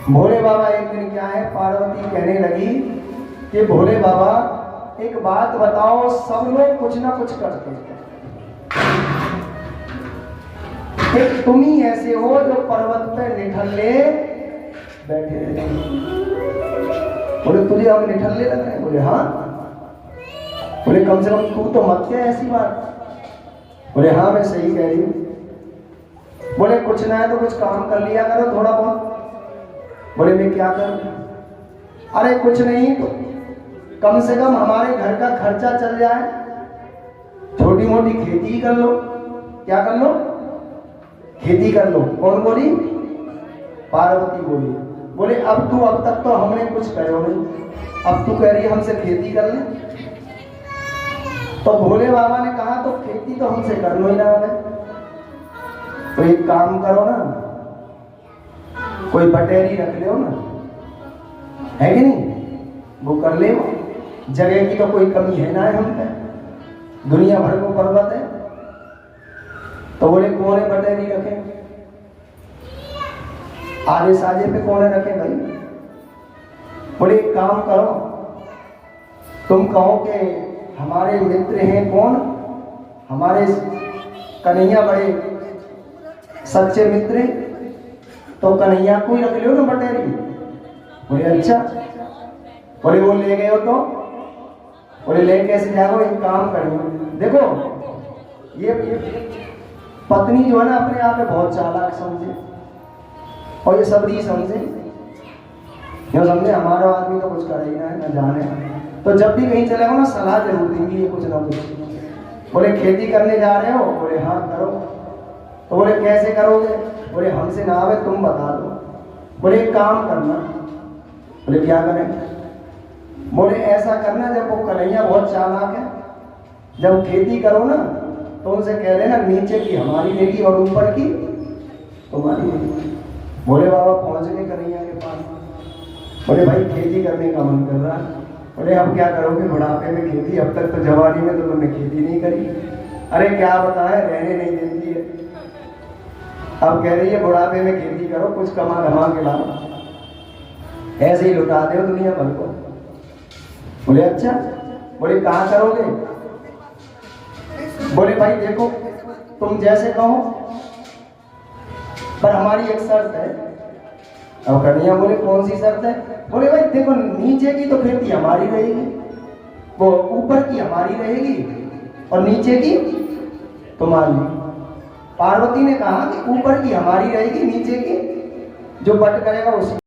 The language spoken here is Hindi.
भोले बाबा एक दिन क्या है, पार्वती कहने लगी कि भोले बाबा एक बात बताओ, सब लोग कुछ ना कुछ करते हैं, एक तुम ही ऐसे हो जो पर्वत पे निठल्ले बैठे रहते। बोले तुझे हम निठल्ले लग रहे हैं? बोले हाँ। बोले कम से कम तू तो मत कह ऐसी बात। बोले हाँ मैं सही कह रही हूँ। बोले कुछ ना है तो कुछ काम कर लिया करो थोड़ा बहुत। बोले मैं क्या करूं? अरे कुछ नहीं तो कम से कम हमारे घर का खर्चा चल जाए, छोटी मोटी खेती ही कर लो। क्या कर लो? खेती कर लो। कौन बोली? पार्वती बोली। बोले अब तक तो हमने कुछ करो नहीं, अब तू कह रही है हमसे खेती कर ले। तो भोले बाबा ने कहा तो खेती तो हमसे करना ही ना है, तो एक काम करो ना, कोई बटेरी रख ले ना, है कि नहीं? वो कर ले, जगह की तो कोई कमी है ना है हम पे, दुनिया भर को पर्वत है। तो बोले कौन है बटेरी रखे? आगे साजे पे कौन रखे भाई? बोले एक काम करो, तुम कहो कि हमारे मित्र हैं कौन, हमारे कन्हैया बड़े सच्चे मित्र हैं, तो कन्हैया को ही रख लियो ना बटेरी। बोले अच्छा। बोले वो ले गए हो तो? बोले ले कैसे जाओ, एक काम करियो, देखो ये पत्नी जो है ना अपने आप में बहुत चालाक समझे और ये सबरी समझे, क्यों समझे? हमारा आदमी तो कुछ करे ही ना है, ना जाने। तो जब भी कहीं चलेगा ना सलाह जरूर देंगी ये कुछ ना कुछ। बोले खेती करने जा रहे हो? बोले हाँ करो। तो बोले कैसे करोगे? बोले हमसे ना आवे, तुम बता दो। बोले एक काम करना। बोले क्या करें? बोले ऐसा करना, जब वो कन्हैया बहुत चालाक है, जब खेती करो ना तो उनसे कह देना नीचे की हमारी लेगी और ऊपर की तुम्हारी लेगी। बोले बाबा पहुंच गए कन्हैया के पास। बोले भाई खेती करने का मन कर रहा है। बोले अब क्या करोगे बुढ़ापे में खेती? अब तक तो जवानी में तो तुमने खेती नहीं करी। अरे क्या बताए, रहने नहीं देती है, अब कह रही है बुढ़ापे में खेती करो, कुछ कमा धमा के लाओ, ऐसे ही लुटा दो दुनिया भर को। बोले अच्छा। बोले कहाँ करोगे? बोले भाई देखो तुम जैसे कहो, पर हमारी एक शर्त है। अब कन्हैया बोले कौन सी शर्त है? बोले भाई देखो नीचे की तो खेती हमारी रहेगी, वो ऊपर की हमारी रहेगी और नीचे की तुम्हारी। पार्वती ने कहा कि ऊपर की हमारी रहेगी, नीचे की जो बट करेगा उसी